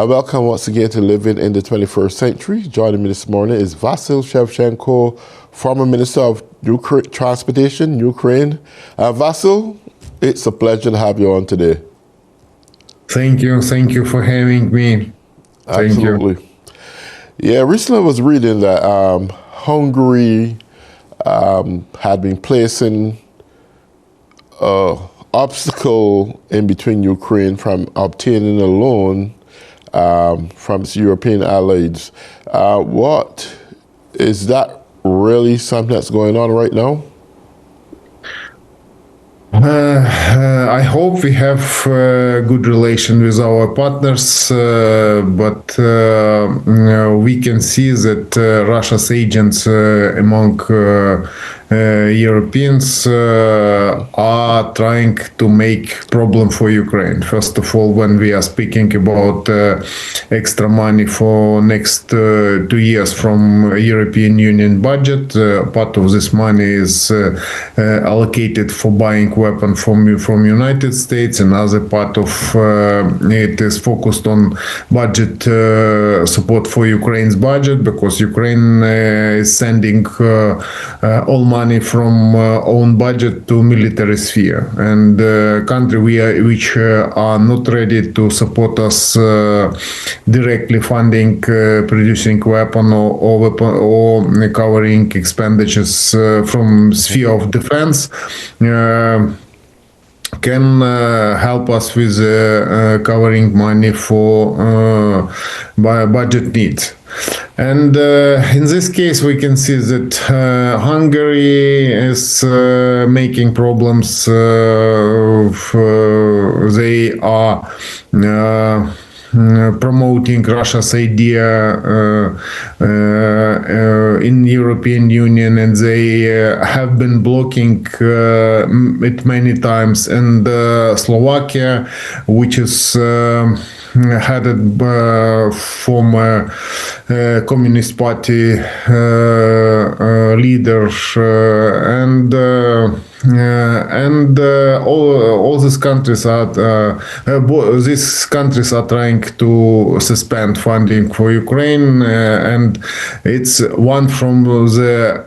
Welcome once again to Living in the 21st Century. Joining me this morning is Vasyl Shevchenko, former Minister of Transportation, Ukraine. Vasyl, it's a pleasure to have you on today. Thank you for having me. Absolutely. Thank you. Yeah, recently I was reading that Hungary had been placing obstacle in between Ukraine from obtaining a loan from its European allies. What is that really something that's going on right now? I hope we have good relation with our partners, but we can see that Russia's agents among Europeans are trying to make problem for Ukraine. First of all, when we are speaking about extra money for next 2 years from European Union budget, part of this money is allocated for buying weapon from United States. Another part of it is focused on budget support for Ukraine's budget, because Ukraine is sending all money from own budget to military sphere, and country which are not ready to support us directly funding producing weapon or covering expenditures from sphere of defense can help us with covering money for budget needs. And in this case, we can see that Hungary is making problems. They are promoting Russia's idea in European Union, and they have been blocking it many times. And Slovakia, which is headed former Communist Party leader, and all these countries are trying to suspend funding for Ukraine, and it's one from the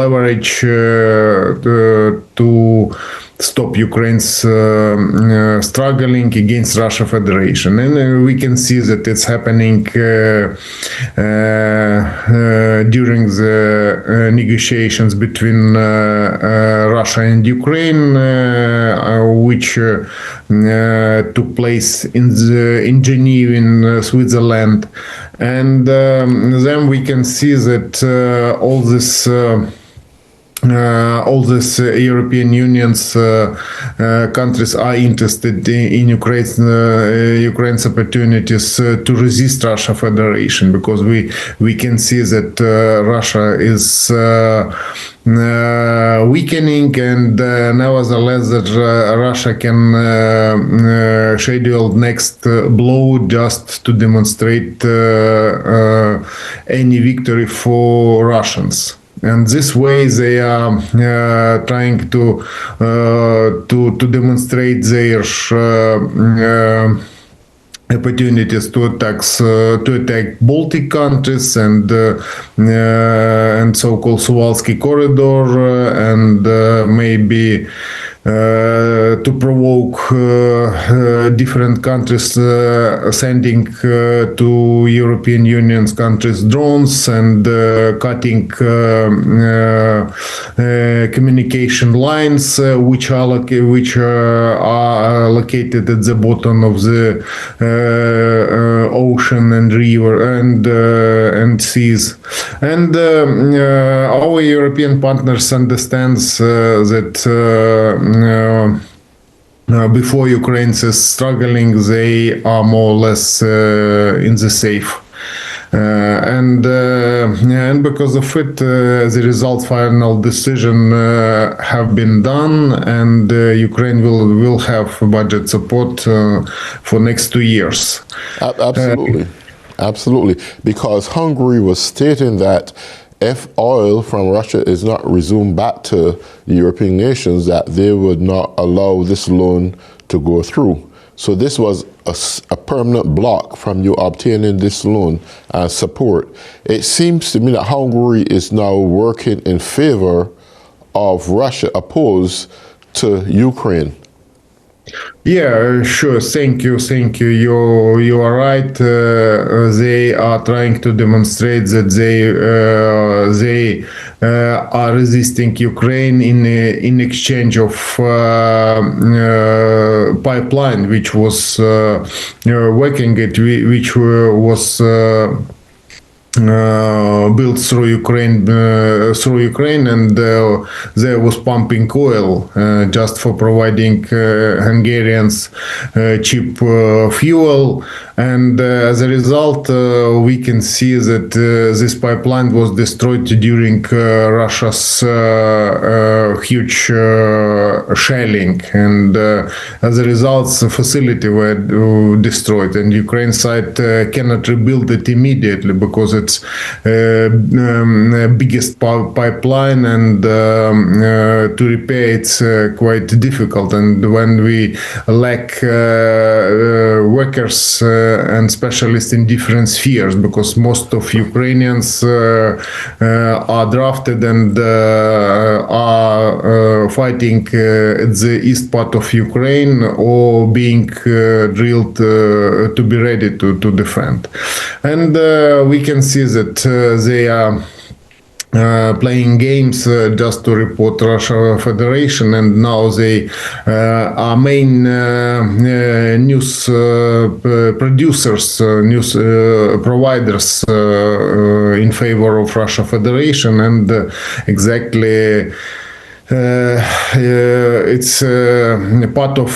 leverage to stop Ukraine's struggling against Russia Federation. And we can see that it's happening during the negotiations between Russia and Ukraine, which took place in Geneva, in Switzerland. And then we can see that all these European Union's countries are interested in Ukraine's opportunities to resist Russia Federation, because we can see that Russia is weakening, and nevertheless that Russia can schedule next blow just to demonstrate any victory for Russians. And this way they are trying to demonstrate their opportunities to attack Baltic countries and so-called Suwalski corridor, and maybe to provoke different countries sending to European Union's countries drones and cutting communication lines which are located at the bottom of the ocean and river and seas. And our European partners understands that before Ukraine is struggling, they are more or less in the safe. And because of it, the final decision have been done, and Ukraine will have budget support for next 2 years. Absolutely, because Hungary was stating that if oil from Russia is not resumed back to the European nations, that they would not allow this loan to go through. So this was a permanent block from you obtaining this loan and support. It seems to me that Hungary is now working in favor of Russia opposed to Ukraine. Yeah, sure. Thank you. You are right. They are trying to demonstrate that they are resisting Ukraine in exchange of pipeline, which was working it, which was. Built through Ukraine, and there was pumping oil just for providing Hungarians cheap fuel, and as a result, we can see that this pipeline was destroyed during Russia's huge shelling, and as a result, the facility were destroyed, and Ukraine side cannot rebuild it immediately because it's biggest pipeline, and to repair it's quite difficult. And when we lack workers and specialists in different spheres, because most of Ukrainians are drafted and are fighting at the east part of Ukraine or being drilled to be ready to defend. And we can see that they are playing games just to report Russia Federation, and now they are main news producers, news providers in favor of Russia Federation, and exactly. It's part of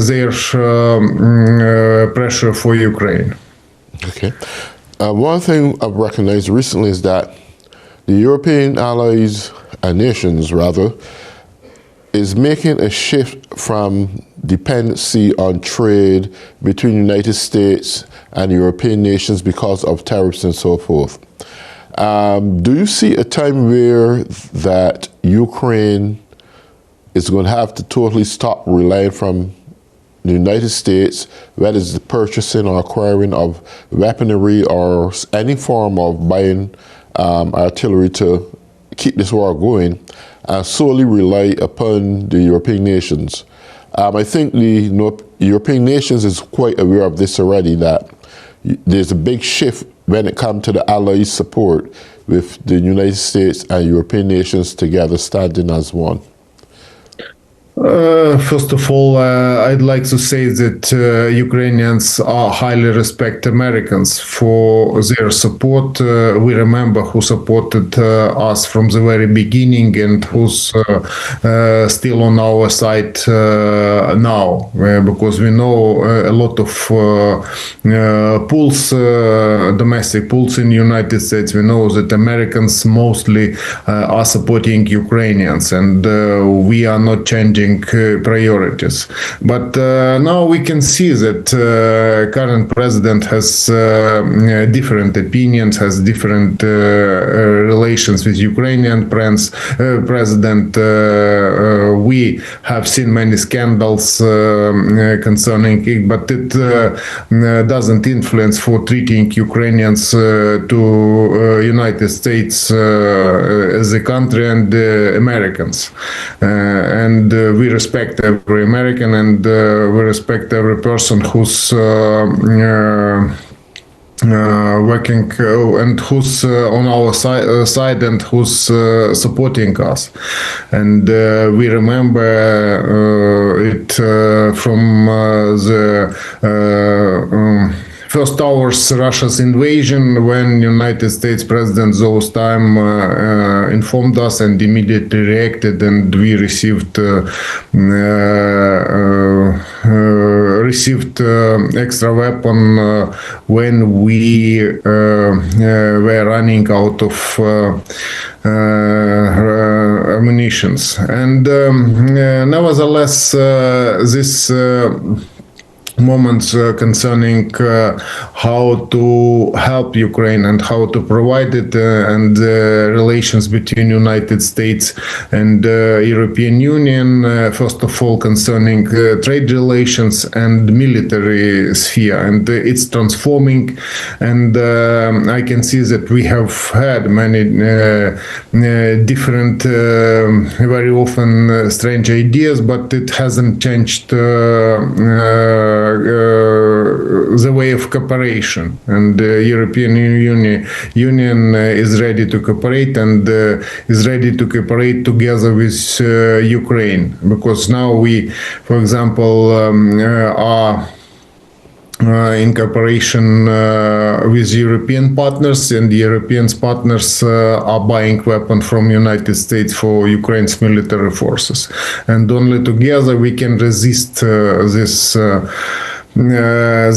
their pressure for Ukraine. Okay. One thing I've recognized recently is that the European allies and nations, rather, is making a shift from dependency on trade between the United States and European nations because of tariffs and so forth. Do you see a time where that Ukraine is going to have to totally stop relying from the United States, whether it's the purchasing or acquiring of weaponry or any form of buying artillery to keep this war going, and solely rely upon the European nations? I think the European nations is quite aware of this already, that there's a big shift when it comes to the Allies' support with the United States and European nations together standing as one. First of all, I'd like to say that Ukrainians highly respect Americans for their support. We remember who supported us from the very beginning and who's still on our side now, because we know a lot of pools, domestic pools in the United States. We know that Americans mostly are supporting Ukrainians, and we are not changing priorities. But now we can see that current president has different opinions, has different relations with Ukrainian president. We have seen many scandals concerning it, but it doesn't influence for treating Ukrainians to United States as a country and Americans. And we respect every American, and we respect every person who's working and who's on our side and who's supporting us. And we remember it from the first hours Russia's invasion, when United States President those time informed us and immediately reacted, and we received extra weapon when we were running out of ammunitions. And nevertheless, this moments concerning how to help Ukraine and how to provide it, and relations between United States and European Union. First of all, concerning trade relations and military sphere, and it's transforming. And I can see that we have had many different, very often strange ideas, but it hasn't changed the way of cooperation, and the European Union is ready to cooperate, and is ready to cooperate together with Ukraine, because now we, for example, are in cooperation with European partners, and the European partners are buying weapons from United States for Ukraine's military forces, and only together we can resist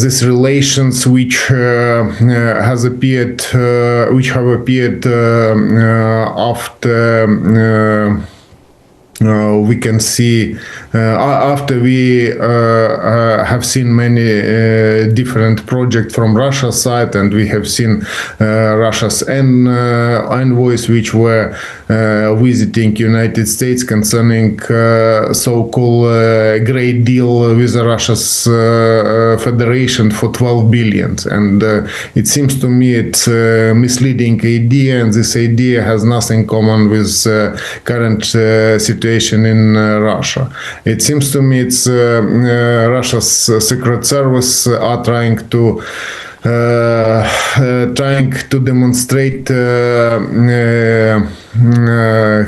these relations which have appeared after. We can see after we have seen many different projects from Russia's side, and we have seen Russia's envoys which were visiting United States concerning so-called great deal with Russia's Federation for 12 billion. And it seems to me it's a misleading idea, and this idea has nothing common with current situation in Russia. It seems to me it's Russia's secret service are trying to demonstrate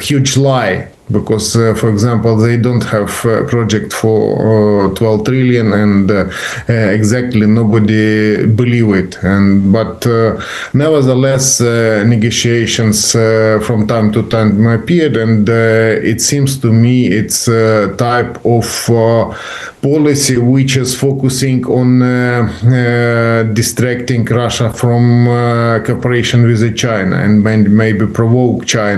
huge lie, because for example they don't have a project for 12 trillion, and exactly nobody believe it, and but nevertheless negotiations from time to time appeared, and it seems to me it's a type of policy which is focusing on distracting Russia from cooperation with China, and maybe provoke China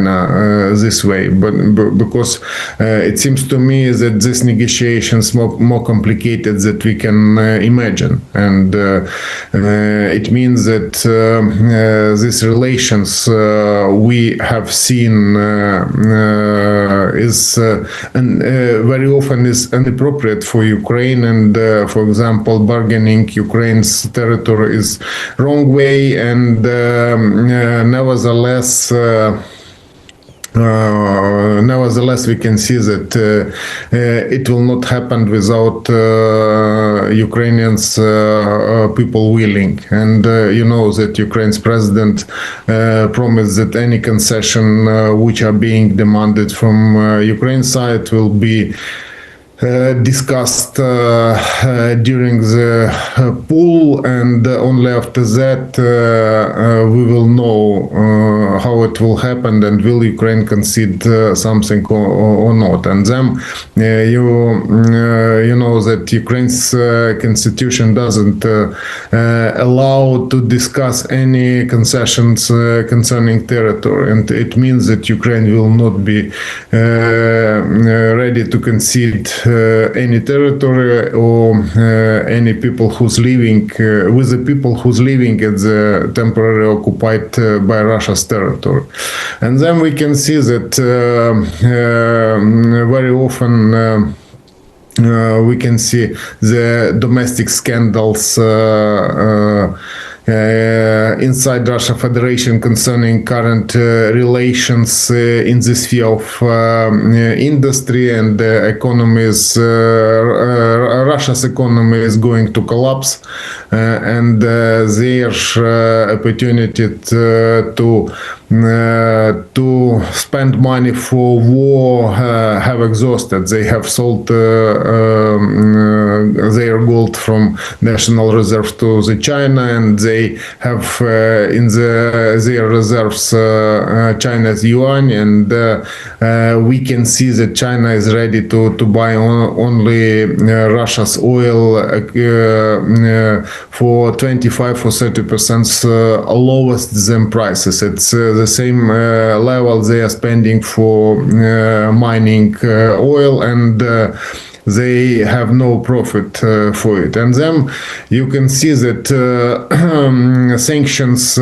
this way, but because it seems to me that these negotiations more complicated than we can imagine, and it means that these relations we have seen is very often is inappropriate for Ukraine, and for example bargaining Ukraine's territory is wrong way, and nevertheless we can see that it will not happen without Ukrainians people willing, and you know that Ukraine's president promised that any concession which are being demanded from Ukraine side will be discussed during the pool, and only after that we will know how it will happen, and will Ukraine concede something or not. And then you know that Ukraine's constitution doesn't allow to discuss any concessions concerning territory, and it means that Ukraine will not be ready to concede any territory or any people who's living with the people who's living at the temporarily occupied by Russia's territory. And then we can see that very often we can see the domestic scandals inside Russia Federation concerning current relations in the sphere of industry and economies. Russia's economy is going to collapse, and their opportunity to spend money for war have exhausted. They have sold their gold from National Reserve to the China, and they have in their reserves China's yuan, and we can see that China is ready to buy only Russia's oil for 25 or 30% lowest than prices. It's the same level they are spending for mining oil, and they have no profit for it. And then you can see that sanctions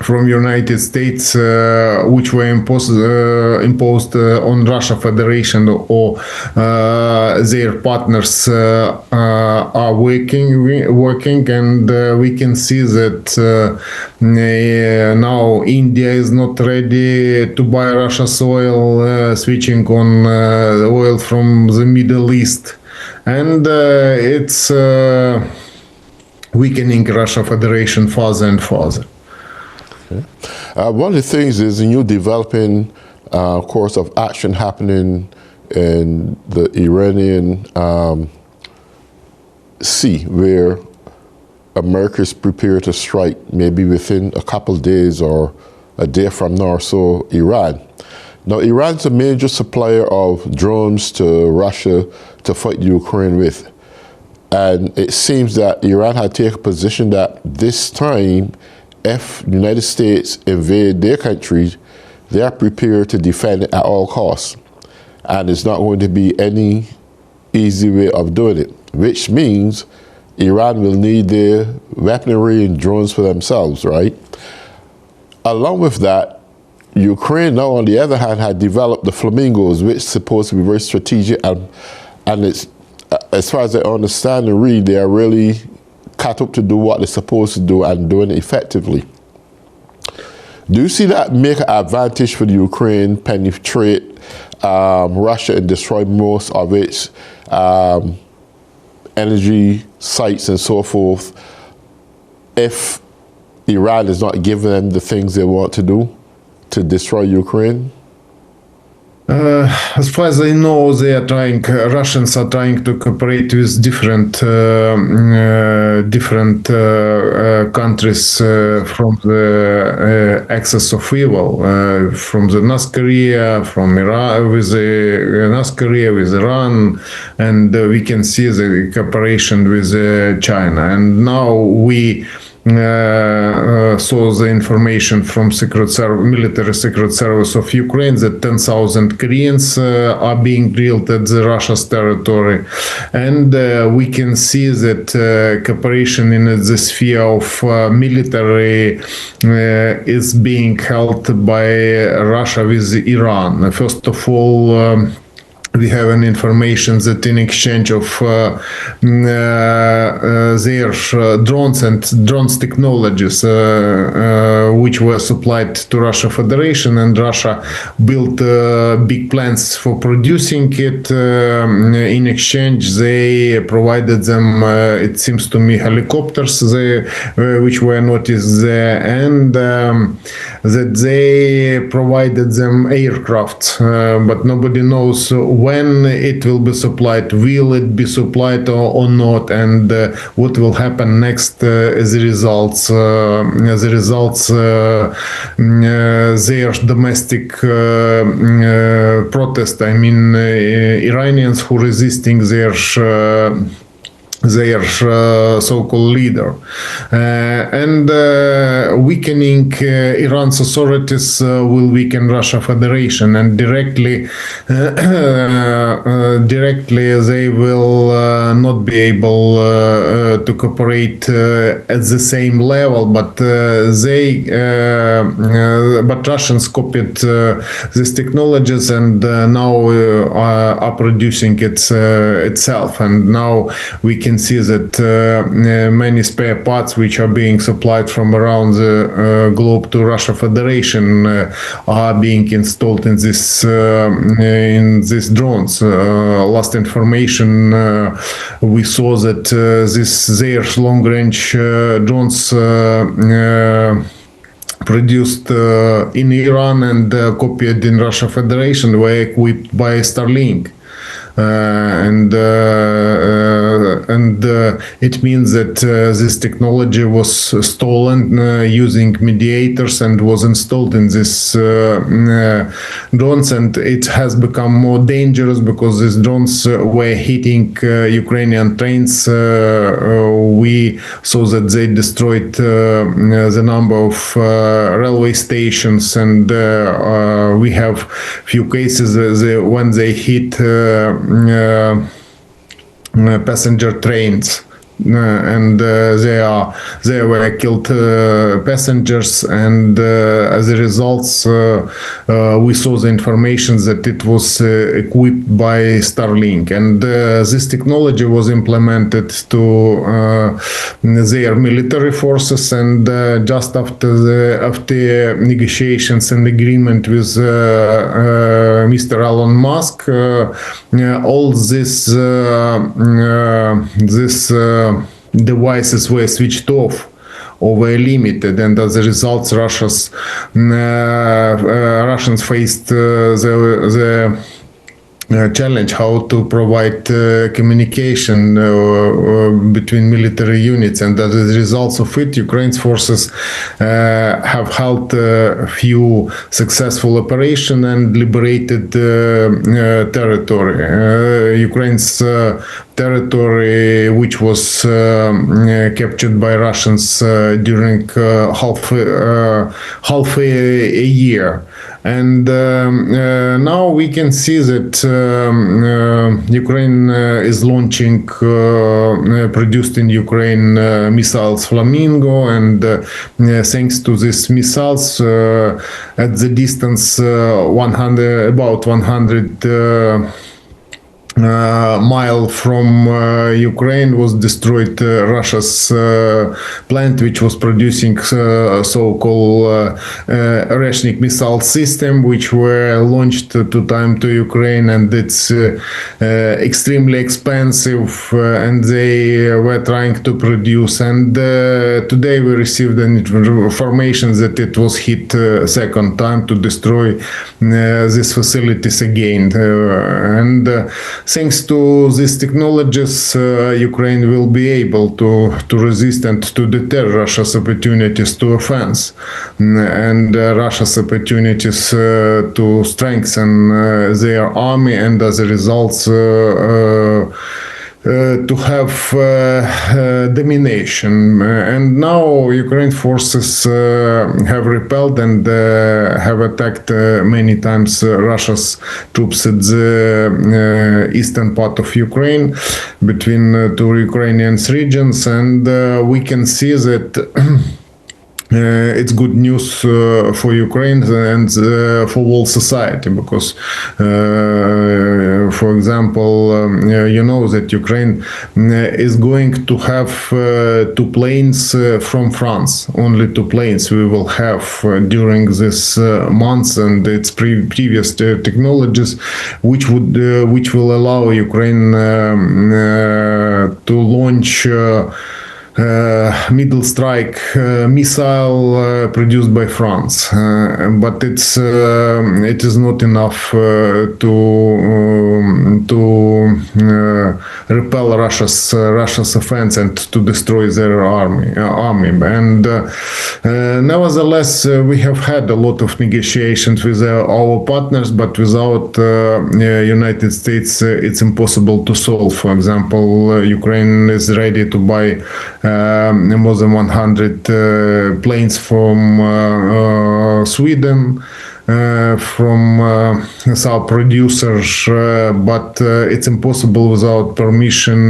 from United States, which were imposed on Russia Federation or their partners, are working, and we can see that now India is not ready to buy Russia's oil, switching on oil from the Middle East, and it's weakening Russia Federation further and further. One of the things is a new developing course of action happening in the Iranian Sea, where America is prepared to strike maybe within a couple of days or a day from now or so, Iran. Now, Iran's a major supplier of drones to Russia to fight Ukraine with. And it seems that Iran had taken a position that this time, if the United States invade their country, they are prepared to defend it at all costs. And it's not going to be any easy way of doing it, which means Iran will need their weaponry and drones for themselves, right? Along with that, Ukraine now, on the other hand, had developed the Flamingos, which is supposed to be very strategic, and it's, as far as I understand and read, they are really cut up to do what they're supposed to do and doing it effectively. Do you see that make an advantage for the Ukraine, penetrate Russia and destroy most of its energy sites and so forth, if Iran is not giving them the things they want to do to destroy Ukraine? As far as I know, they are trying. Russians are trying to cooperate with different countries from the axis of evil, from the North Korea, from Iran, with the North Korea, with Iran, and we can see the cooperation with China. And now we saw the information from military secret service of Ukraine that 10,000 Koreans are being drilled at the Russia's territory, and we can see that cooperation in the sphere of military is being held by Russia with Iran. First of all, we have an information that in exchange of their drones and drones technologies, which were supplied to Russia Federation, and Russia built big plants for producing it. In exchange, they provided them, it seems to me, helicopters, which were noticed there, and that they provided them aircraft, but nobody knows when it will be supplied, will it be supplied or not, and what will happen next as a result. Their domestic protest, I mean, Iranians who resisting their so-called leader, and weakening Iran's authorities will weaken Russia Federation, and directly they will not be able to cooperate at the same level, but Russians copied these technologies and now are producing it itself, and now we can see that many spare parts which are being supplied from around the globe to Russia Federation are being installed in these drones. Last information we saw that their long-range drones produced in Iran and copied in Russia Federation were equipped by Starlink. And it means that this technology was stolen using mediators and was installed in these drones, and it has become more dangerous because these drones were hitting Ukrainian trains. We saw that they destroyed the number of railway stations, and we have few cases when they hit passenger trains. And there were killed passengers, and as a result, we saw the information that it was equipped by Starlink, and this technology was implemented to their military forces. And just after negotiations and agreement with Mr. Elon Musk, all this devices were switched off or were limited, and as a result, Russians faced the challenge how to provide communication between military units, and as a result of it, Ukraine's forces have held a few successful operations and liberated territory. Ukraine's territory, which was captured by Russians during half a year. And now we can see that Ukraine is launching, produced in Ukraine, missiles Flamingo, and thanks to these missiles, at the distance about 100 mile from Ukraine was destroyed Russia's plant, which was producing so-called Oreshnik missile system, which were launched two times to Ukraine, and it's extremely expensive, and they were trying to produce. And today we received an information that it was hit second time to destroy these facilities again, and thanks to these technologies, Ukraine will be able to resist and to deter Russia's opportunities to offense, and Russia's opportunities to strengthen their army, and as a result to have domination. And now Ukraine forces have repelled and have attacked many times Russia's troops at the eastern part of Ukraine, between two Ukrainian regions, and we can see that it's good news for Ukraine and for whole society, because, for example, you know that Ukraine is going to have two planes from France. Only two planes we will have during this months, and its previous technologies, which will allow Ukraine to launch middle strike missile produced by France, but it is not enough to repel Russia's offense and to destroy their army. And nevertheless, we have had a lot of negotiations with our partners, but without United States, it's impossible to solve. For example, Ukraine is ready to buy more than 100 planes from Sweden, from our producers, but it's impossible without permission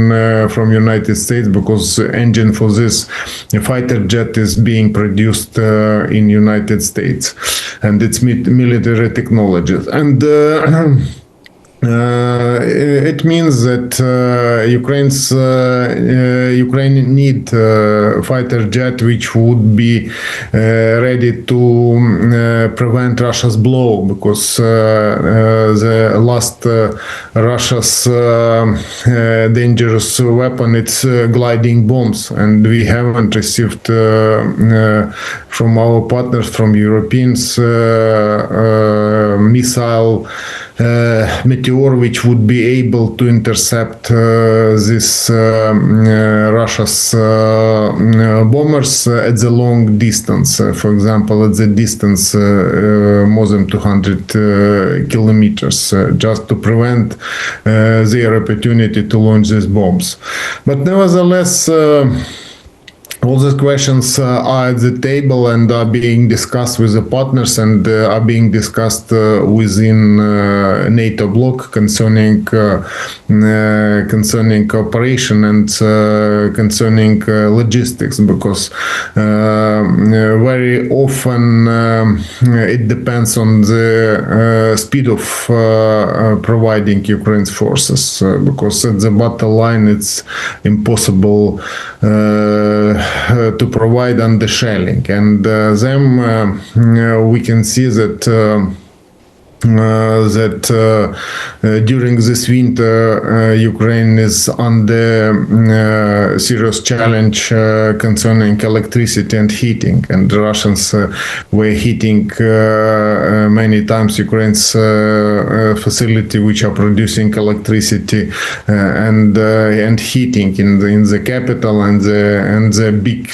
from United States, because the engine for this fighter jet is being produced in United States, and it's military technologies. And it means that Ukraine need fighter jet which would be ready to prevent Russia's blow, because the last Russia's dangerous weapon, it's gliding bombs, and we haven't received from our partners, from Europeans, missile Meteor, which would be able to intercept this Russia's bombers at the long distance. For example, at the distance more than 200 kilometers, just to prevent their opportunity to launch these bombs. But nevertheless, all these questions are at the table and are being discussed with the partners and are being discussed within NATO bloc concerning cooperation and concerning logistics, because very often it depends on the speed of providing Ukraine's forces, because at the battle line it's impossible to provide undershelling, and then we can see that during this winter Ukraine is under serious challenge concerning electricity and heating, and the Russians were hitting many times Ukraine's facility which are producing electricity and heating in the capital and the big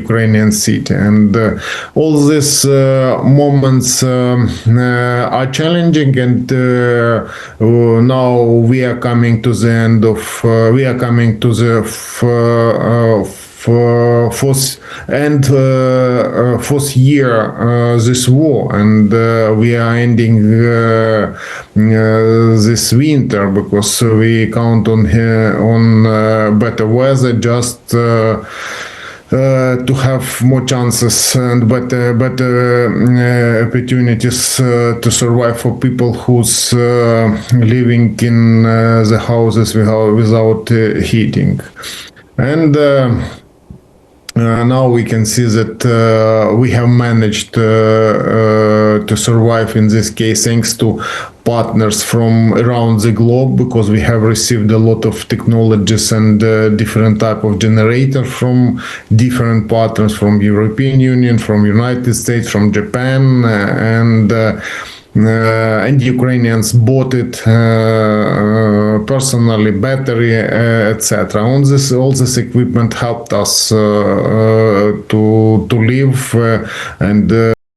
Ukrainian city, and all these moments are challenging, and now we are coming to the end of fourth year this war, and we are ending this winter, because we count on better weather, just to have more chances and better opportunities to survive for people who's living in the houses without heating. And now we can see that we have managed to survive in this case thanks to partners from around the globe, because we have received a lot of technologies and different type of generator from different partners, from European Union, from United States, from Japan, and Ukrainians bought it personally, battery, etc. All this equipment helped us to live and